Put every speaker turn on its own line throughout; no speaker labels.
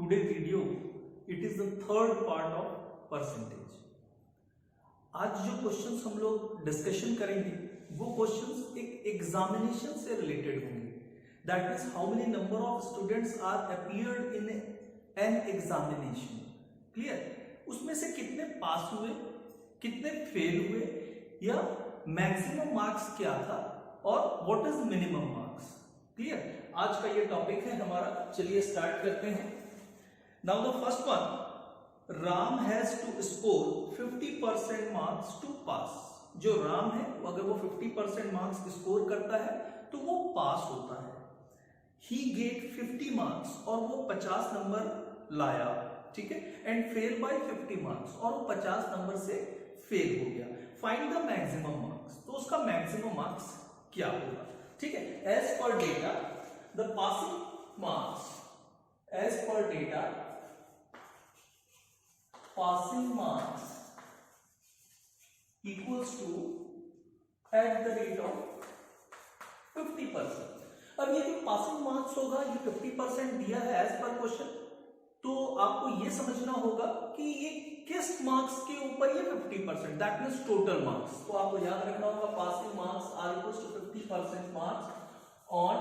today video it is the third part of percentage. आज जो questions हम लोग डिस्कशन करेंगे वो क्वेश्चंस एक एग्जामिनेशन से रिलेटेड होंगे. That means how many number of students are appeared in an examination. Clear? उसमें से कितने पास हुए, कितने फेल हुए, या मैक्सिमम मार्क्स क्या था और what is minimum marks. Clear? आज का ये टॉपिक है हमारा. चलिए स्टार्ट करते हैं. Now the first one, Ram has to score 50% marks to pass. जो राम है अगर वो 50% मार्क्स स्कोर करता है तो वो पास होता है. ही गेट 50 मार्क्स और वो 50 नंबर लाया. ठीक है. एंड फेल बाय 50 मार्क्स और वो 50 नंबर से फेल हो गया. Find the maximum marks. तो उसका मैक्सिमम मार्क्स क्या होगा? ठीक है. As per data the passing marks, as per data passing marks equals to at the rate of 50%. अब ये जो पासिंग मार्क्स होगा ये 50% दिया है एज पर क्वेश्चन. तो आपको ये समझना होगा कि ये किस मार्क्स के ऊपर ये 50%, दैट मीन्स टोटल मार्क्स. तो आपको याद रखना होगा passing marks are equals to 50% marks on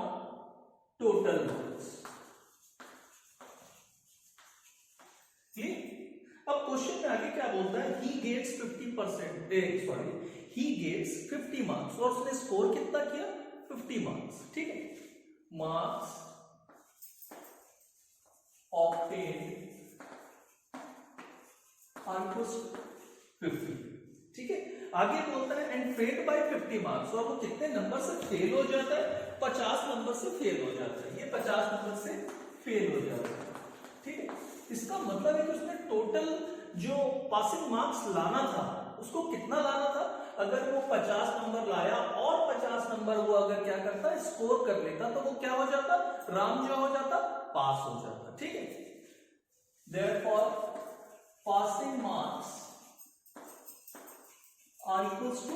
total marks. अब क्वेश्चन में आगे क्या बोलता है? he gets 50%, he gets 50 marks और उसने स्कोर कितना किया? 50 मार्क्स. ठीक है. Marks obtained are equals to 50. ठीक है. आगे बोलता है एंड फेल्ड बाय 50 मार्क्स और वो कितने नंबर से फेल हो जाता है? 50 नंबर से फेल हो जाता है. ये 50 नंबर से फेल हो जाता है. ठीक है. इसका मतलब है कि उसने टोटल जो पासिंग मार्क्स लाना था उसको कितना लाना था? अगर वो 50 नंबर लाया और 50 नंबर वो अगर क्या करता, स्कोर कर लेता, तो वो क्या हो जाता? राम जो हो जाता, पास हो जाता. ठीक है. Therefore passing marks are equals to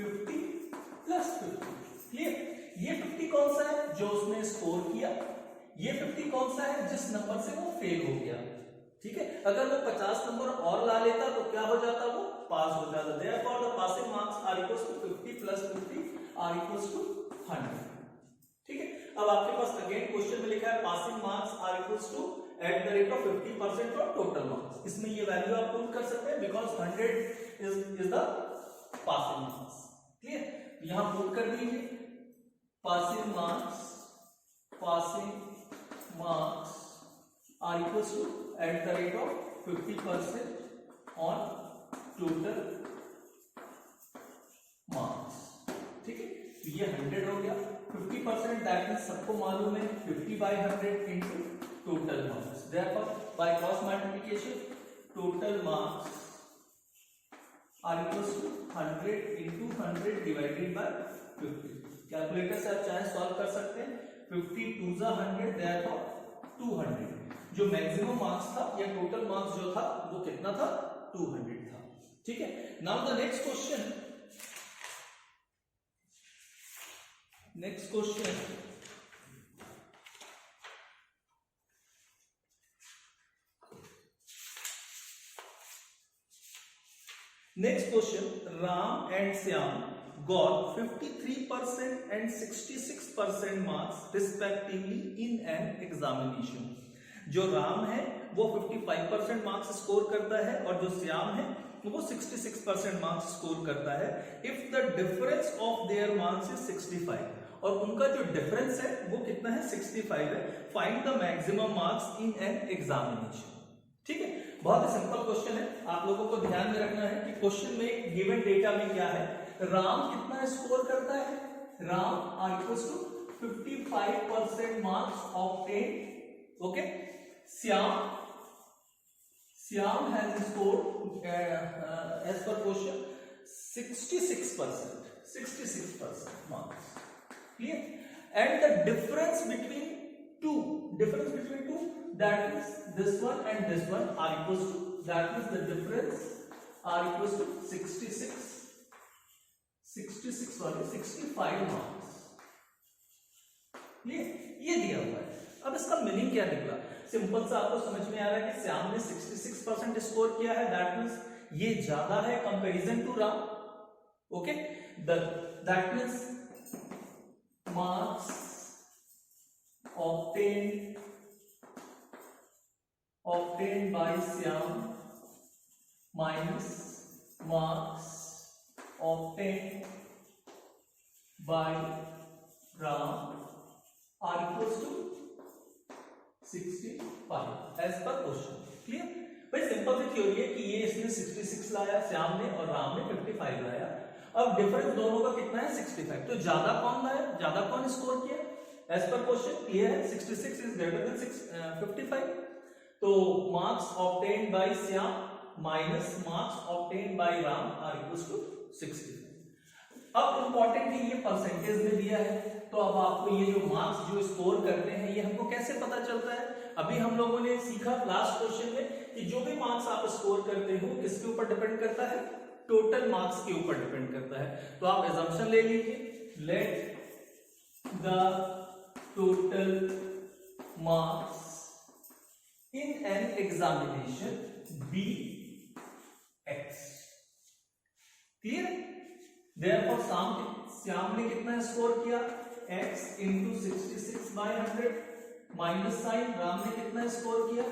50 plus 50. Clear? ये 50 कौन सा है? जो उसने स्कोर किया. ये 50 कौन सा है? जिस नंबर से वो फेल हो गया. ठीक है. अगर वो 50 नंबर और ला लेता तो क्या हो जाता? वो पास हो जाता. Therefore the passing marks are equals to 50 plus 50 are equals to 100. ठीक है. अब आपके पास अगेन क्वेश्चन में लिखा है passing marks are equals to at the rate of 50% of total marks. इसमें ये वैल्यू आप पुट कर सकते हैं because 100 is the passing marks. Clear? यहां पुट कर दीजिए passing marks are equals to at the rate of 50% on total marks. ठीक है. ये 100 हो गया. 50% दैट मीन्स सबको मालूम है 50 by 100 into total marks. Therefore by cross multiplication total marks are equals to 100 into 100 divided by 50. Calculator से आप चाहे सॉल्व कर सकते हैं. 50 2 जा 100, therefore 200. जो मैक्सिमम मार्क्स था या टोटल मार्क्स जो था वो कितना था? 200 था. ठीक है. Now the next question. Next question Ram and Shyam got 53% and 66% marks respectively in an examination. जो राम है वो 55% मार्क्स स्कोर करता है और जो श्याम है वो 66% मार्क्स स्कोर करता है. If the difference of their marks is 65 और उनका जो डिफरेंस है वो कितना है? 65 है. Find the maximum marks in an examination. ठीक है. बहुत ही सिंपल क्वेश्चन है. आप लोगों को ध्यान में रखना है कि क्वेश्चन में गिवन डेटा में क्या है. राम कितना स्कोर करता है? Ram are equals to 55% marks obtained. Okay. Shyam has scored as per question 66% marks. Clear? And the difference between two that is this one and this one are equals to, that means the difference are equals to 65 marks. ये दिया हुआ है. अब इसका meaning क्या निकला? Simple सा आपको समझ में आ रहा है कि श्याम ने 66% स्कोर किया है, दैट मींस ये ज्यादा है comparison to Ram. Okay, that means marks obtained by Syam minus marks obtained by Ram are equals to 65 as per question. Clear भाई, सिंपल सी थ्योरी है कि ये इसने 66 लाया श्याम ने और राम ने 55 लाया. अब डिफरेंस दोनों का कितना है 65. तो ज्यादा कौन लाया, ज्यादा कौन स्कोर किया एज पर क्वेश्चन. क्लियर है, 66 इज ग्रेटर देन 55. तो marks obtained by Shyam minus marks obtained by Ram are equals to 65. अब इंपॉर्टेंट है ये परसेंटेज में दिया है, तो अब आपको ये जो मार्क्स जो स्कोर करते हैं ये हमको कैसे पता चलता है. अभी हम लोगों ने सीखा लास्ट क्वेश्चन में कि जो भी मार्क्स आप स्कोर करते हो किसके ऊपर डिपेंड करता है, टोटल मार्क्स के ऊपर डिपेंड करता है. तो आप assumption ले लीजिए, let the total marks in an examination be x. Clear. Therefore Shyam ने कितना स्कोर किया, x into 66/100 minus sign. Ram ने कितना स्कोर किया,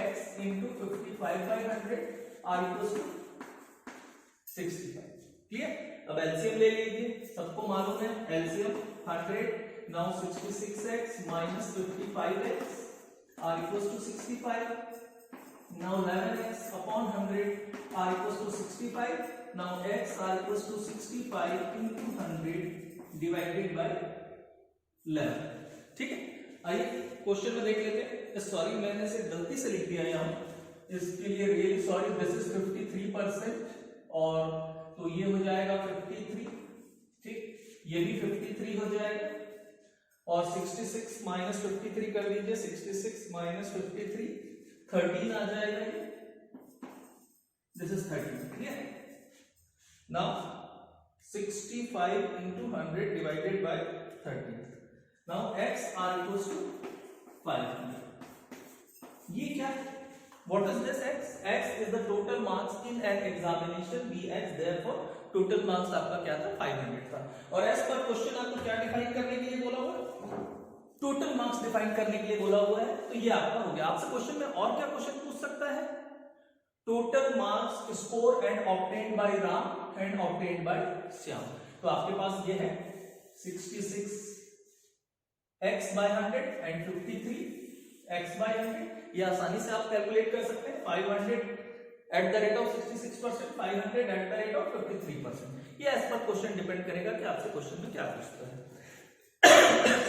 x into 55/100 are equals to 65. Clear. अब एलसीएम ले लीजिए, सबको मालूम है LCM 100. Now 66x minus 55x are equals to 65. Now 11x upon 100 are equals to 65. Now x are equals to 65 into 100 divided bye 11. ठीक है, आइए क्वेश्चन में देख लेते हैं. सॉरी, मैंने इसे गलती से लिख दिया यहाँ, इसके लिए रियली सॉरी. दिस इज 53% और तो ये हो जाएगा 53. ठीक, ये भी 53 हो जाएगा और 66 माइनस 53 कर लीजिए. 66 माइनस 53 13 आ जाएगा ये. This is 13. Clear. Now 65 into 100 divided by 13. Now x are equals to 500. ये क्या है, what is this x? x is the total marks in an examination bx, therefore total marks आपका क्या था 500 था. और as per question आपको क्या डिफाइन करने के लिए बोला हुआ है, टोटल मार्क्स डिफाइन करने के लिए बोला हुआ है. तो ये आपका हो गया. आपसे क्वेश्चन में और क्या क्वेश्चन पूछ सकता है, total marks score and obtained by Ram and obtained by Shyam. तो आपके पास ये है 66 x by 100 and 53 x by 100. ये आसानी से आप कैलकुलेट कर सकते हैं. 500 eight the rate of 66%, 500 eight the rate of 53%. ये एज पर क्वेश्चन डिपेंड करेगा कि आपसे क्वेश्चन में क्या पूछता है.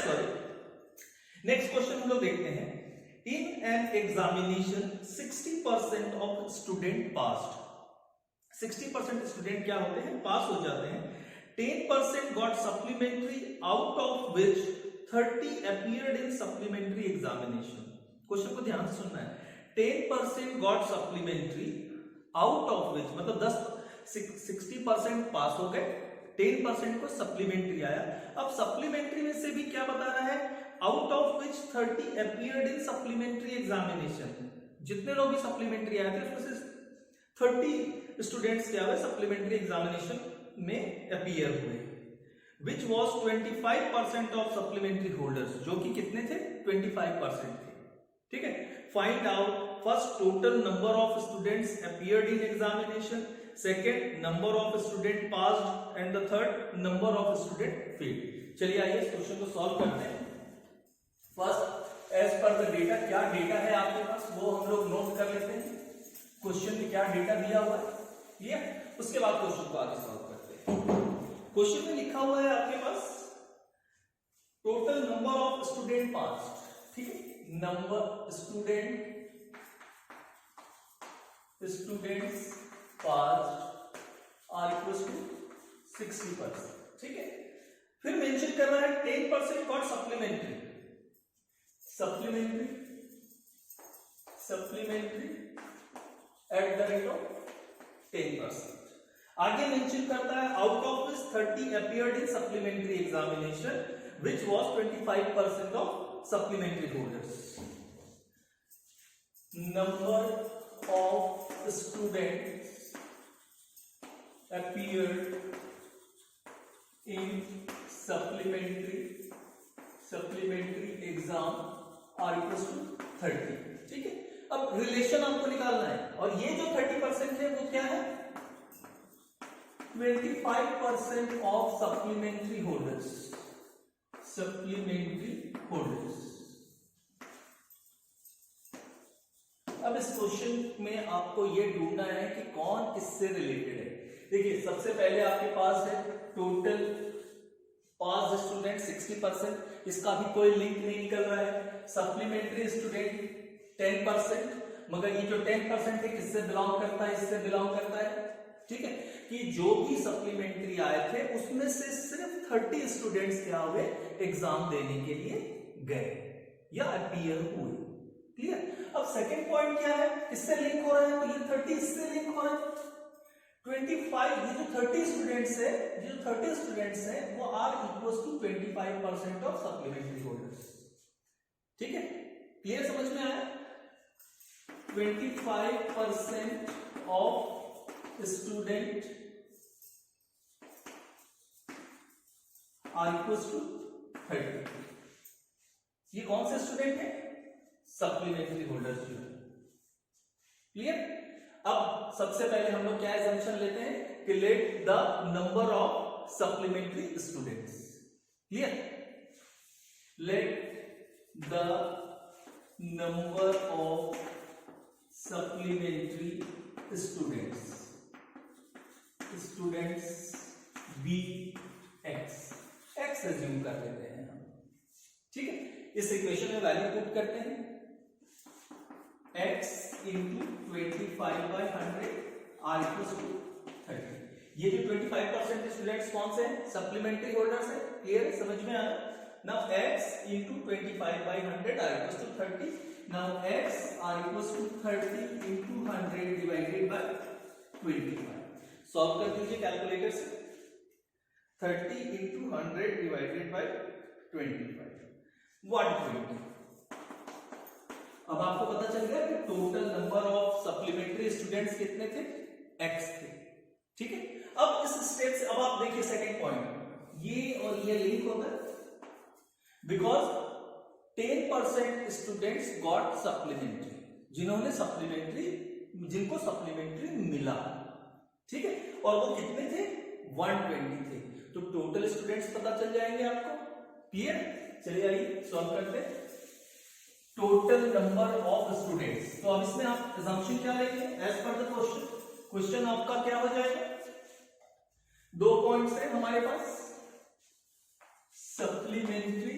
सॉरी. नेक्स्ट क्वेश्चन हम लोग देखते हैं. इन an examination 60% of student passed. 60% student क्या होते हैं, पास हो जाते हैं. 10% got supplementary out of which 30 appeared in supplementary examination. Question को ध्यान से सुनना है. 10% got supplementary out of which, मतलब 60% पास हो गए, 10% को सप्लीमेंट्री आया. अब सप्लीमेंट्री में से भी क्या बता रहा है, out of which 30 appeared in supplementary examination. जितने लोग भी सप्लीमेंट्री आए थे उसमें से 30 स्टूडेंट्स क्या हुए, सप्लीमेंट्री एग्जामिनेशन में अपीयर हुए. Which was 25% of supplementary holders, जो कि कितने थे, 25% थे. ठीक है. Find out first total number of students appeared in examination, second number of student passed and the third number of student failed. चलिए आइए इस क्वेश्चन को सॉल्व करते हैं. First as per the data, क्या डेटा है आपके पास वो हम लोग नोट कर लेते हैं. क्वेश्चन में क्या डेटा दिया हुआ है, क्लियर. उसके बाद क्वेश्चन को आगे सॉल्व करते हैं. क्वेश्चन में लिखा हुआ है आपके पास total number of student pass. ठीक है, number students pass are equal to 60%. ठीक है. फिर मेंशन कर रहा है 10% got supplementary at the rate of 10%. आगे मेंशन करता है out of this 30 appeared in supplementary examination which was 25% of supplementary holders. number of students appeared in supplementary exam are equals to 30। ठीक है, अब रिलेशन आपको निकालना है और ये जो 30% है वो क्या है, 25% ऑफ सप्लीमेंट्री होल्डर्स। अब इस क्वेश्चन में आपको ये ढूंढना है कि कौन इससे रिलेटेड है। देखिए सबसे पहले आपके पास है टोटल पास स्टूडेंट 60%, इसका भी कोई लिंक नहीं निकल रहा है। सप्लीमेंट्री स्टूडेंट 10%, मगर ये जो 10% है किससे बिलोंग करता है, इससे बिलोंग करता है। ठीक है, कि जो भी सप्लीमेंट्री आए थे उसमें से सिर्फ 30 स्टूडेंट्स क्या हुए, एग्जाम देने के लिए गए या अपीयर हुए। क्लियर। अब सेकंड पॉइंट क्या है, किससे लिंक हो रहा है, तो ये 30 इससे लिंक हो रहा है। 25 ये जो 30 स्टूडेंट्स हैं वो are equals to 25% of supplementary holders. ठीक है, क्लियर, समझ में आया। 25% of student are equals to 30। ये कौन से स्टूडेंट है, सप्लीमेंट्री होल्डर्स जो है। क्लियर। अब सबसे पहले हम लोग क्या assumption लेते हैं कि let the number of supplementary students. Clear, let the number of supplementary students be x assume कर लेते हैं हम। ठीक है, इस इक्वेशन में वैल्यू पुट करते हैं, x into 25/100 are equals to 30। ये जो 25% स्टूडेंट्स कौन से हैं, सप्लीमेंट्री होल्डर्स हैं। क्लियर, समझ में आया। Now x into 25/100 are equals to 30। Now x are equals to 30 into 100 divided by 25। Solve कर दीजिए कैलकुलेटर से। 30 इंटू 100 डिवाइडेड बाय 25 120। अब आपको पता चल गया कि total number of supplementary students कितने थे, x थे। ठीक है, अब इस स्टेप से अब आप देखिए सेकंड पॉइंट, ये और ये लिंक होता है बिकॉज 10% स्टूडेंट्स गॉट सप्लीमेंट्री, जिनको सप्लीमेंट्री मिला। ठीक है, और वो कितने थे, 120 थे। तो टोटल स्टूडेंट्स पता चल जाएंगे आपको। क्लियर, चलिए आइए सॉल्व करते हैं। टोटल नंबर ऑफ स्टूडेंट्स, तो अब इसमें आप assumption क्या लेंगे, एज पर द क्वेश्चन आपका क्या हो जाएगा, 2 पॉइंट्स है हमारे पास, supplementary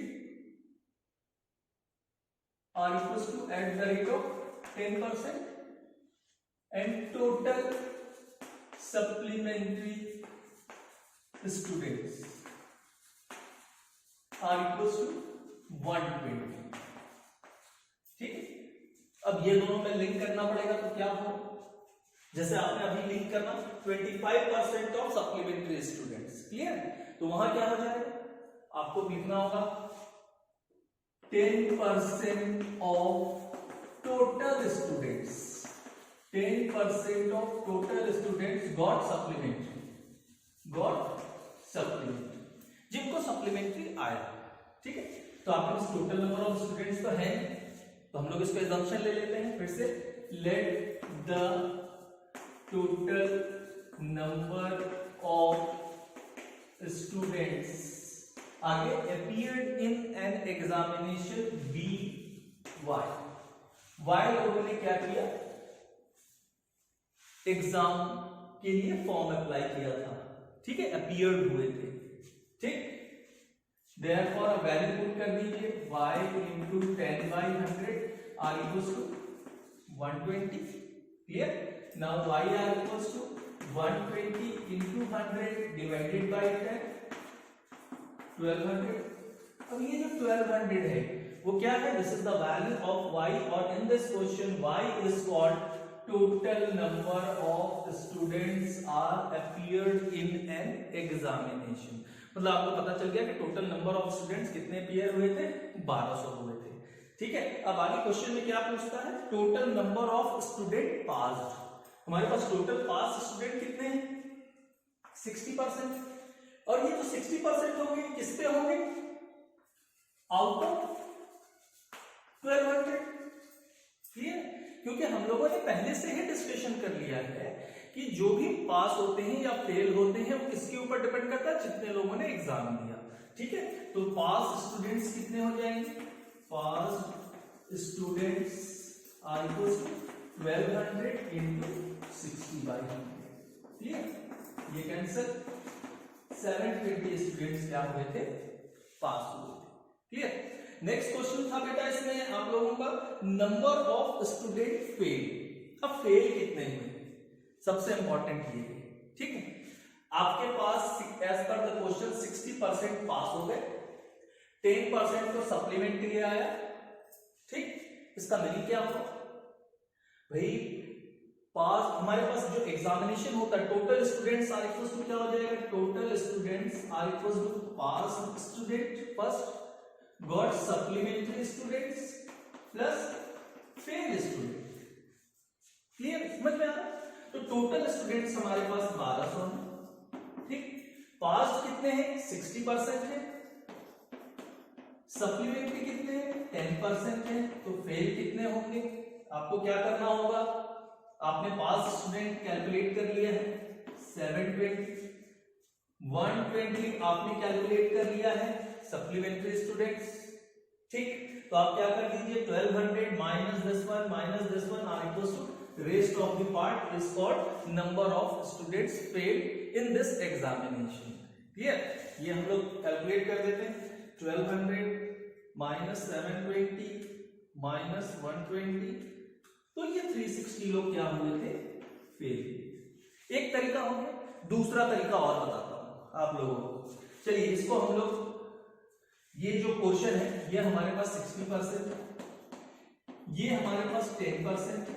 are equals to at the rate of 10% and total supplementary students are equals to 120। ठीक है, अब ये दोनों में लिंक करना पड़ेगा, तो क्या हो, जैसे आपने अभी लिंक करना 25% ऑफ सप्लीमेंट्री स्टूडेंट्स। क्लियर, तो वहां क्या हो जाएगा, आपको लिखना होगा 10% of total students, 10% of total students got supplementary, जिनको सप्लीमेंट्री आया। ठीक है, तो आपके पास टोटल नंबर ऑफ स्टूडेंट्स तो है, तो हम लोग इसको assumption ले लेते हैं फिर से, let the total number of students आगे appeared in an examination be y लोगों ने क्या किया, एग्जाम के लिए फॉर्म अप्लाई किया था। ठीक है, अपीयर्ड हुए थे। ठीक, therefore वैल्यू पुट कर दीजिए, y into 10/100 r equals to 120। Clear, now y r equals to 120 into 100 divided by 10, 1200। अब ये जो 1200 है वो क्या है, this is the value of y, और in this question y is called total number of students are appeared in an examination. मतलब आपको पता चल गया कि टोटल नंबर ऑफ स्टूडेंट्स कितने अपीयर हुए थे, 1200 हुए थे। ठीक है, अब आगे क्वेश्चन में क्या पूछता है, total number of student passed. हमारे पास टोटल पास स्टूडेंट कितने हैं, 60%। और ये जो 60% होंगे किस पे होंगे, आउट ऑफ 1200। क्लियर, क्योंकि हम लोगों ने पहले से ही डिस्कशन कर लिया है कि जो भी पास होते हैं या फेल होते हैं वो किसके ऊपर डिपेंड करता है, जितने लोगों ने एग्जाम दिया। ठीक है, तो पास स्टूडेंट्स कितने हो जाएंगे, pass students are equal to 1200 into 60/100। Clear, ये कैंसिल, 720 स्टूडेंट्स क्या हुए थे, पास हुए थे। क्लियर, नेक्स्ट क्वेश्चन था बेटा इसमें आप लोगों का, नंबर ऑफ स्टूडेंट फेल। अब फेल कितने हुए, सबसे इंपॉर्टेंट ये है। ठीक है, आपके पास एज पर द क्वेश्चन 60% पास हो गए, 10% तो सप्लीमेंट्री आया। ठीक, इसका मीनिंग क्या होगा भाई, पास हमारे पास जो एग्जामिनेशन होता है, total students are equal to क्या हो जाएगा, total students are equal to pass student first got supplementary students plus fail student. Clear, समझ में आ रहा है। तो टोटल स्टूडेंट्स हमारे पास 1200 हैं। ठीक, पास कितने हैं, 60% है, सप्लीमेंट्री कितने हैं, 10% है, तो फेल कितने होंगे। आपको क्या करना होगा, आपने पास स्टूडेंट कैलकुलेट कर लिया है 720, 120 आपने कैलकुलेट कर लिया है सप्लीमेंट्री स्टूडेंट्स। ठीक, तो आप क्या कर दीजिए, 1200 minus this one are equal to rest of the part is called number of students failed in this examination. Clear, ये हम लोग कैलकुलेट कर देते हैं, 1200 माइनस 720 माइनस 120, तो ये 360 लोग क्या हुए थे, फेल। एक तरीका हो गया, दूसरा तरीका और बताता हूं आप लोगों को। चलिए इसको हम लोग, ये जो क्वेश्चन है ये हमारे पास 60% है, ये हमारे पास 10% है,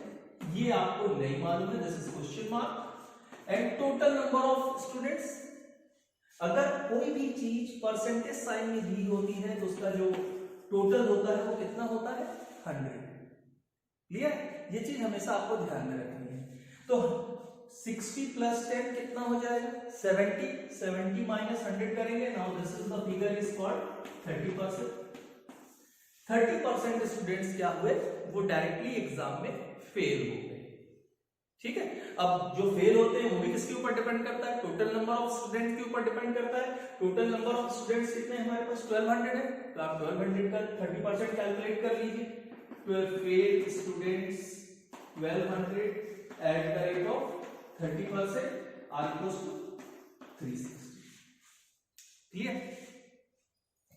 ये आपको नहीं मालूम है, this is question mark, and total number of students. अगर कोई भी चीज परसेंटेज साइन में दी होती है तो उसका जो टोटल होता है वो कितना होता है, 100। क्लियर, ये चीज हमेशा आपको ध्यान में रखनी है। तो 60 प्लस 10 कितना हो जाएगा, 70, 70 माइनस 100 करेंगे, now this is the figure is called 30%। 30% students क्या हुए, वो डायरेक्टली एग्जाम में फेल हो गए। ठीक है, अब जो फेल होते हैं वो भी किसके ऊपर डिपेंड करता है, टोटल नंबर ऑफ स्टूडेंट के ऊपर डिपेंड करता है। टोटल नंबर ऑफ स्टूडेंट्स कितने हैं हमारे पास, 1200 है, तो आप 1200 का 30% कैलकुलेट कर लीजिए, 12 fail students 1200 at the rate of 30% are equals to 360। Clear,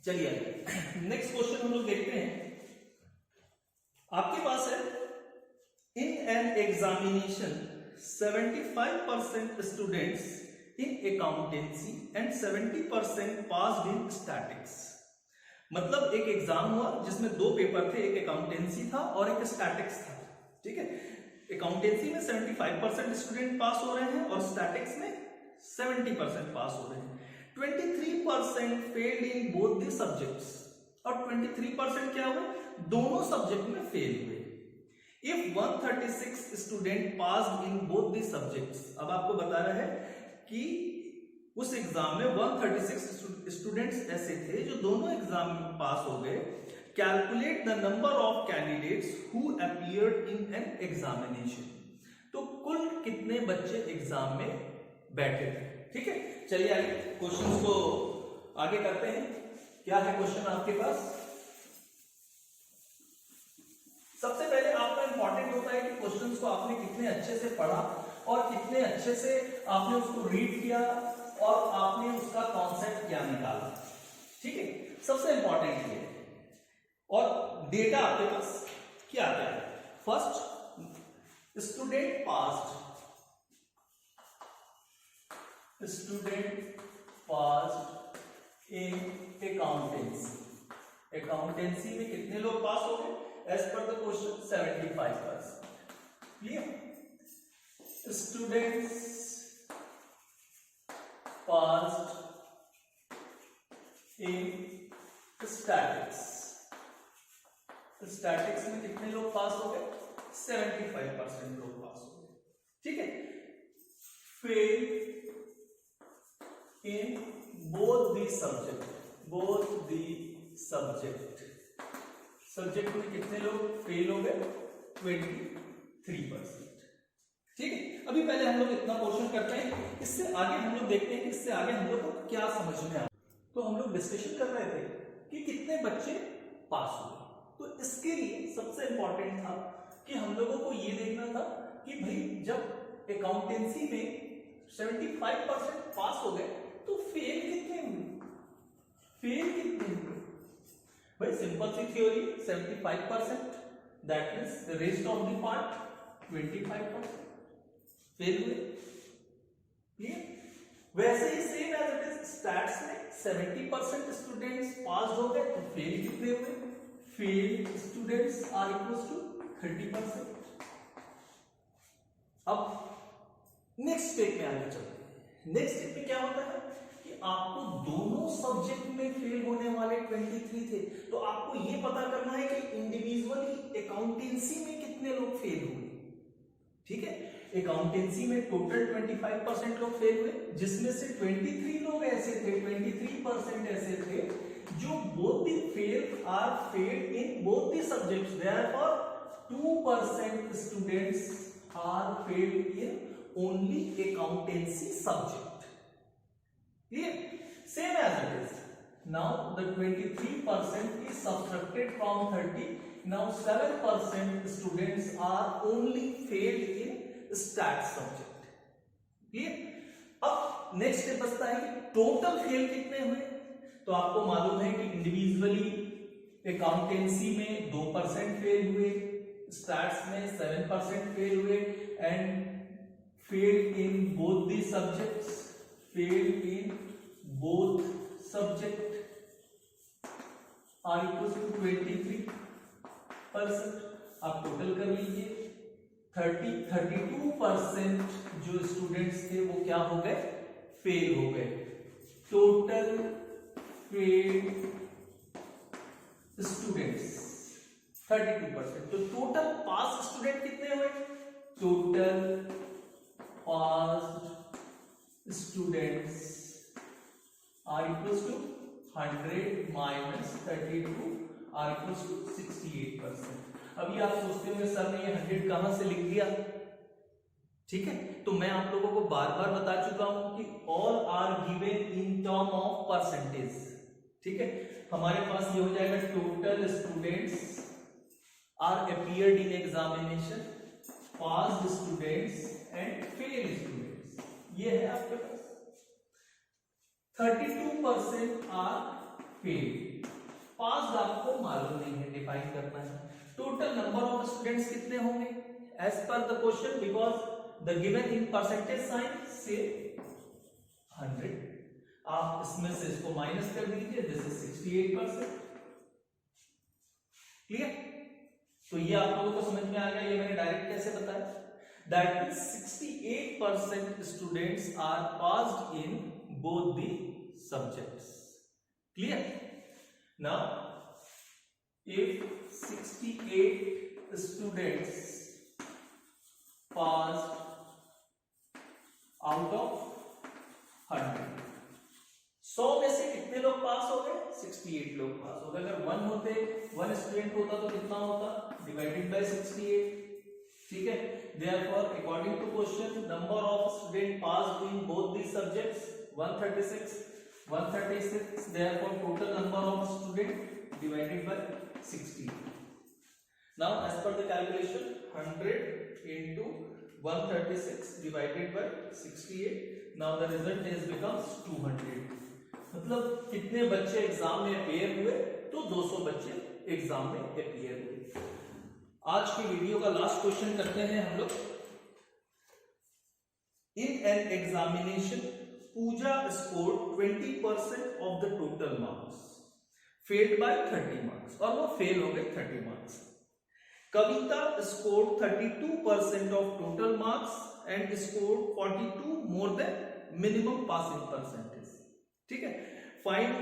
चलिए नेक्स्ट क्वेश्चन हम लोग देखते हैं। आपके पास है, in an examination 75% students in accountancy and 70% passed in statics। मतलब एक एग्जाम हुआ जिसमें दो पेपर थे, एक अकाउंटेंसी था और एक स्टैटिक्स था। ठीक है, अकाउंटेंसी में 75% स्टूडेंट पास हो रहे हैं और स्टैटिक्स में 70% पास हो रहे हैं। 23% failed in both the subjects, और 23% क्या हुए, दोनों सब्जेक्ट में फेल हुए। If 136 student pass in both the subjects, अब आपको बता रहा है कि उस एग्जाम में 136 स्टूडेंट्स ऐसे थे जो दोनों एग्जाम में पास हो गए। Calculate the number of candidates who appeared in an examination, तो कुल कितने बच्चे एग्जाम में बैठे थे। ठीक है, चलिए आगे क्वेश्चंस को आगे करते हैं। क्या है क्वेश्चन आपके पास, सबसे पहले आपका इंपॉर्टेंट होता है कि क्वेश्चंस को आपने कितने अच्छे से पढ़ा और कितने अच्छे से आपने उसको रीड किया और आपने उसका कॉन्सेप्ट क्या निकाला। ठीक है, सबसे इंपॉर्टेंट ये, और डेटा आपके पास क्या क्या है। First, student passed in accountancy में कितने लोग पास हो गए, as per the question 75%। Clear, students passed in statics statics में कितने लोग पास हो गए? 75% लोग पास हो गए। ठीक है, fail in both the subject, subject में कितने लोग फेल हो गए? 23%। ठीक है, अभी पहले हम लोग इतना पोर्शन करते हैं, इससे आगे हम लोग देखते हैं कि इससे आगे हम लोग को क्या समझ में आया। तो हम लोग डिस्कशन कर रहे थे कि कितने बच्चे पास हुए। तो इसके लिए सबसे इंपॉर्टेंट था कि हम लोगों को ये देखना था कि भाई जब अकाउंटेंसी में 75% पास हो गए तो फेल कितने हुए? भाई सिंपल सी theory, 75% that means the rest of the part 25% fail हुए। क्लियर? वैसे ही same as it is stats में 70% स्टूडेंट्स पास हो गए तो फेल कितने हुए? Fail students are equal to 30%। अब नेक्स्ट स्टेप में आगे चलते हैं। नेक्स्ट स्टेप में क्या होता है कि आपको दोनों सब्जेक्ट में फेल होने वाले 23 थे, तो आपको ये पता करना है कि इंडिविजुअली अकाउंटेंसी में कितने लोग फेल हुए। ठीक है, अकाउंटेंसी में टोटल 25% लोग फेल हुए, जिसमें से 23 लोग ऐसे थे, 23% ऐसे थे जो both the fail are fail in both the subjects, therefore 2% students are fail in only accountancy subject. Clear? Same as it is now the 23% is subtracted from 30. Now 7% students are only failed in stats subject. Clear? अब next step बचता है कि total fail कितने हुए। तो आपको मालूम है कि इंडिविजुअली अकाउंटेंसी में 2% फेल हुए, स्टैट्स में 7% फेल हुए, and fail in both the subjects, are equal to 23%। आप टोटल कर लीजिए, 32% जो स्टूडेंट्स थे वो क्या हो गए? फेल हो गए। Total fail students 32%। तो टोटल पास स्टूडेंट कितने हुए? Total pass students are equal to 100 minus 32 are equal to 68%। अभी आप सोचते होंगे सर ने ये 100 कहां से लिख दिया? ठीक है, तो मैं आप लोगों को बार बार बता चुका हूं कि all are given in term of percentage. ठीक है, हमारे पास ये हो जाएगा total students are appeared in examination, passed students and fail students. ये है आपके पास 32% आर फेल, पास्ड आपको मालूम नहीं है, डिफाइन करना है। टोटल नंबर ऑफ स्टूडेंट्स कितने होंगे as per the question, because the given in percentage sign से 100। आप इसमें से इसको माइनस कर दीजिए, दिस इज 68%। क्लियर? तो ये आप लोगों को समझ में आ गया, ये मैंने डायरेक्ट कैसे बताया। That means 68% students are passed in both the subjects. Clear? Now if 68 students passed out of 100, 100 में से कितने लोग पास हो गए? 68 लोग पास हो गए। अगर 1 होते, 1 स्टूडेंट होता तो कितना होता? Divided by 68। ठीक है, therefore according to question number of students passed in both the subjects 136, therefore total number of students divided by 60. Now as per the calculation, 100 into 136 divided by 68, now the result is becomes 200. मतलब कितने बच्चे exam में appear हुए? तो 200 बच्चे exam में appear हुए। आज की वीडियो का लास्ट क्वेश्चन करते हैं हम लोग। इन an examination Pooja scored 20% of the total marks, failed by 30 marks, और वो फेल हो गए 30 marks. Kavita scored 32% of total marks and scored 42 more than minimum passing percentage. ठीक है, find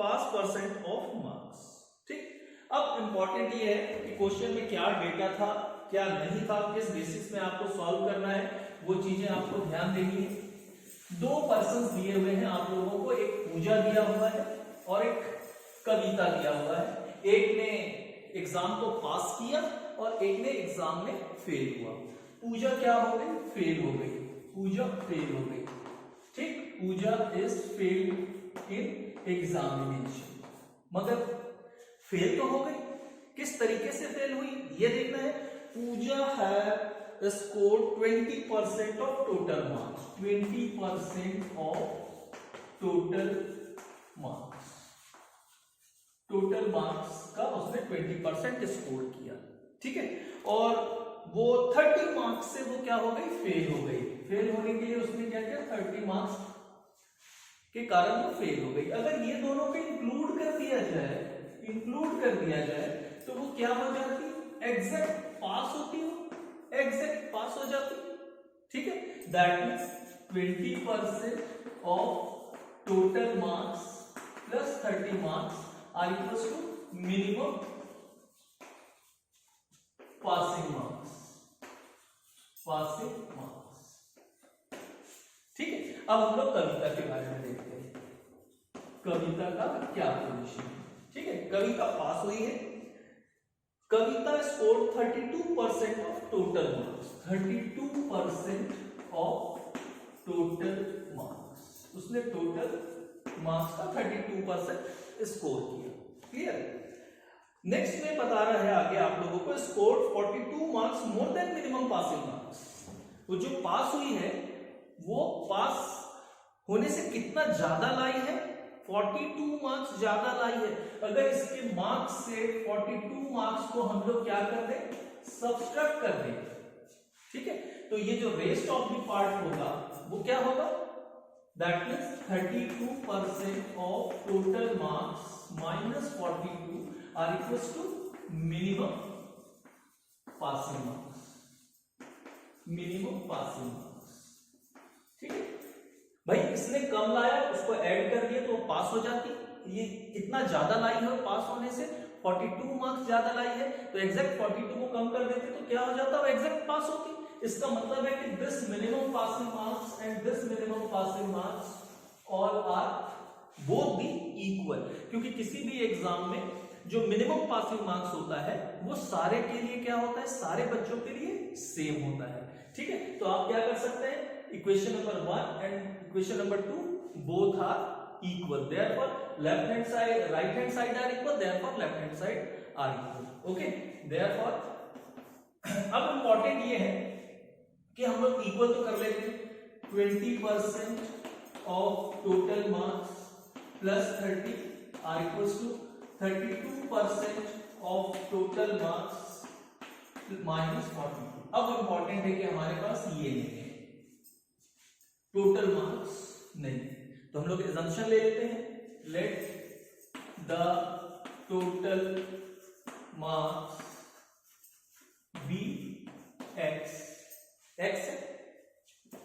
pass percent of marks. Important ये है कि question में क्या डेटा था, क्या नहीं था, किस बेसिस में आपको सॉल्व करना है, वो चीजें आपको ध्यान देनी है। 2 पर्सन्स दिए हुए हैं आप लोगों को, एक पूजा दिया हुआ है और एक कविता दिया हुआ है। एक ने एग्जाम को पास किया और एक ने एग्जाम में फेल हुआ। पूजा क्या हो गई? फेल हो गई। पूजा फेल हो गई, ठीक, पूजा इज फेल इन एग्जामिनेशन। मगर फेल तो हो गई, किस तरीके से फेल हुई ये देखना है। पूजा है score 20% of total marks, 20% of total marks, total marks का उसने 20% स्कोर किया, ठीक है। और वो 30 मार्क्स से वो क्या हो गई? फेल हो गई। फेल होने के लिए उसने क्या किया? 30 मार्क्स के कारण वो फेल हो गई। अगर ये दोनों को इंक्लूड कर दिया जाए, इंक्लूड कर दिया जाए तो वो क्या हो जाती? एग्जैक्ट पास होती हो, एग्जैक्ट पास हो जाती, ठीक है। That means 20% of total marks plus 30 marks are equals to minimum passing marks, passing marks, ठीक है। अब हम लोग कविता के बारे में देखते हैं, कविता का क्या पोजीशन है, ठीक है। कविता पास हुई है, Kavita score 32% of total marks, 32% of total marks, उसने टोटल मार्क्स का 32% स्कोर किया, क्लियर। नेक्स्ट में बता रहा है आगे आप लोगों को, score 42 marks more than minimum passing marks. वो जो पास हुई है वो पास होने से कितना ज्यादा लाई है? 42 मार्क्स ज्यादा लाई है। अगर इसके मार्क्स से 42 मार्क्स को हम लोग क्या कर दें? सब्सट्रैक्ट कर दें, ठीक है। तो ये जो रेस्ट ऑफ द पार्ट होगा वो क्या होगा? That means 32% of total marks minus 42 are equals to minimum passing marks, minimum passing marks, ठीक है। भाई इसने कम लाया, उसको ऐड कर दिया तो वो पास हो जाती। ये कितना ज्यादा लाई है पास होने से? 42 मार्क्स ज्यादा लाई है, तो एग्जैक्ट 42 को कम कर देते तो क्या हो जाता? वो एग्जैक्ट पास होती। इसका मतलब है कि this minimum passing marks and this minimum passing marks all are both be equal, क्योंकि किसी भी एग्जाम में जो मिनिमम पासिंग मार्क्स होता है वो सारे के लिए क्या होता है? सारे बच्चों के लिए सेम होता है, ठीक है। तो आप क्या कर सकते हैं? Equation number 1 and equation number 2 both are equal, therefore left hand side right hand side are equal, therefore left hand side are equal, okay. Therefore अब इंपॉर्टेंट ये है कि हम लोग इक्वल तो कर लेते हैं, 20% of total marks plus 30 are equals to 32% of total marks minus 42। अब इंपॉर्टेंट है कि हमारे पास ये नहीं है, टोटल मार्क्स नहीं, तो हम लोग assumption ले लेते हैं, let the total marks be x, x है,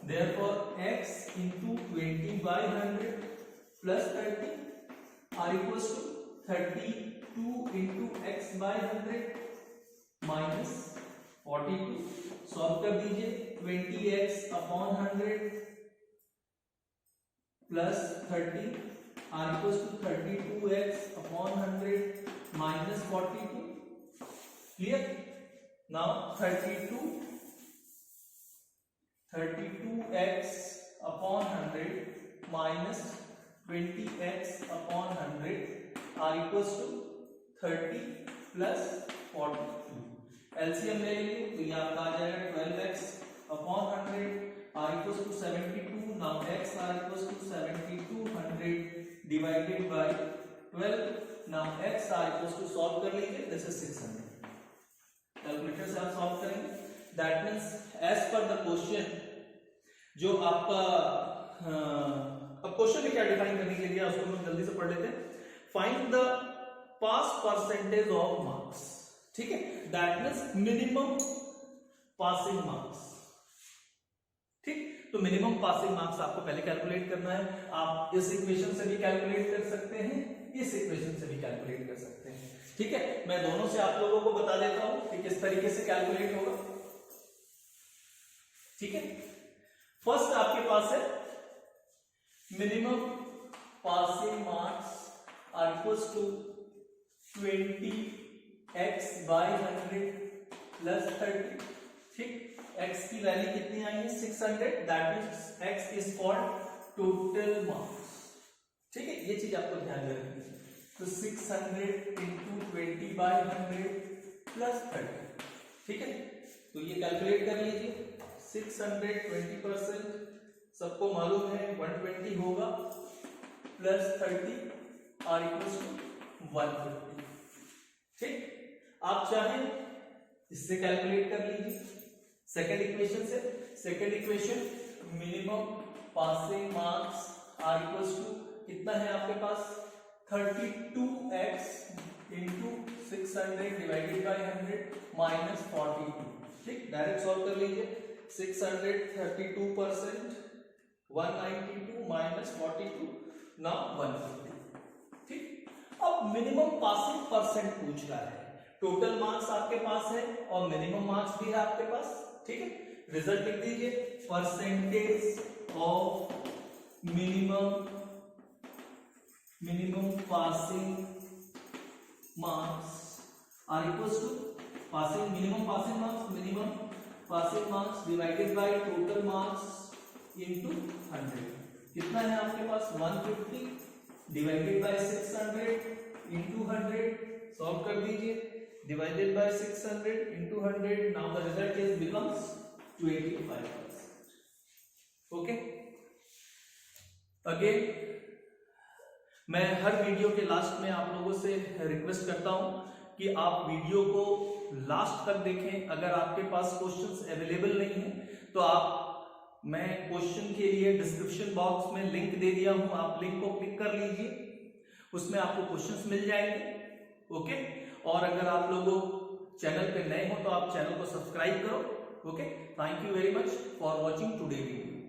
therefore x into 20/100 plus 30 are equals to 32 into x/100 minus 42। Solve कर दीजिए, 20x upon 100 plus 30 are equals to 32x upon 100 minus 42, clear. Now 32x upon 100 minus 20x upon 100 are equals to 30 plus 42। LCM ले लेंगे तो ये आपका आ जाएगा 12x upon 100 are equals to 72। Now x are equals to 7200 divided by 12। Now x are equals to solve कर लेंगे, this is 600। Calculator से आप सॉल्व करेंगे, that means as per the question जो आपका अब क्वेश्चन में क्या डिफाइन करने के लिए उसको हम जल्दी से पढ़ लेते हैं। Find the pass percentage of marks, ठीक है, that means minimum passing marks, ठीक। तो मिनिमम पासिंग मार्क्स आपको पहले कैलकुलेट करना है। आप इस इक्वेशन से भी कैलकुलेट कर सकते हैं, इस इक्वेशन से भी कैलकुलेट कर सकते हैं, ठीक है, मैं दोनों से आप लोगों को बता देता हूं कि किस तरीके से कैलकुलेट होगा। ठीक है, फर्स्ट आपके पास है minimum passing marks are equals to 20x by 100 plus 30। ठीक, x की वैल्यू कितनी आई है 600, that means x is called total marks. ठीक है, ये चीज आपको ध्यान रखनी है। तो 600 इंटू 20 बाय 100 प्लस 30। ठीक है, तो ये कैलकुलेट कर लीजिए। 600 20% सबको मालूम है 120 होगा, प्लस 30 आर इक्वल्स टू 150। ठीक, आप चाहें इससे कैलकुलेट कर लीजिए सेकेंड इक्वेशन से। Second equation minimum passing marks are equals to कितना है आपके पास 32x into 600 divided by 100 minus 42। ठीक, डायरेक्ट सॉल्व कर लीजिए। 600 32% 192 माइनस 42 नाउ 150। ठीक, अब मिनिमम पासिंग परसेंट पूछ रहा है। टोटल मार्क्स आपके पास है और मिनिमम मार्क्स भी है आपके पास। ठीक है, रिजल्ट लिख दीजिए। Percentage of minimum passing marks are equals to minimum passing marks divided by total marks into 100। कितना है आपके पास 150 डिवाइडेड बाय 600 इनटू 100। सॉल्व कर दीजिए। Divided by 600 into 100, now the result is becomes 25%। Okay, again मैं हर वीडियो के last में आप लोगों से रिक्वेस्ट करता हूं कि आप वीडियो को लास्ट तक देखें। अगर आपके पास क्वेश्चंस अवेलेबल नहीं है तो मैं क्वेश्चन के लिए डिस्क्रिप्शन बॉक्स में लिंक दे दिया हूं, आप लिंक को क्लिक कर लीजिए, उसमें आपको क्वेश्चंस मिल जाएंगे। ओके, और अगर आप लोग चैनल पे नए हो तो आप चैनल को सब्सक्राइब करो। Okay, thank you very much for watching today video.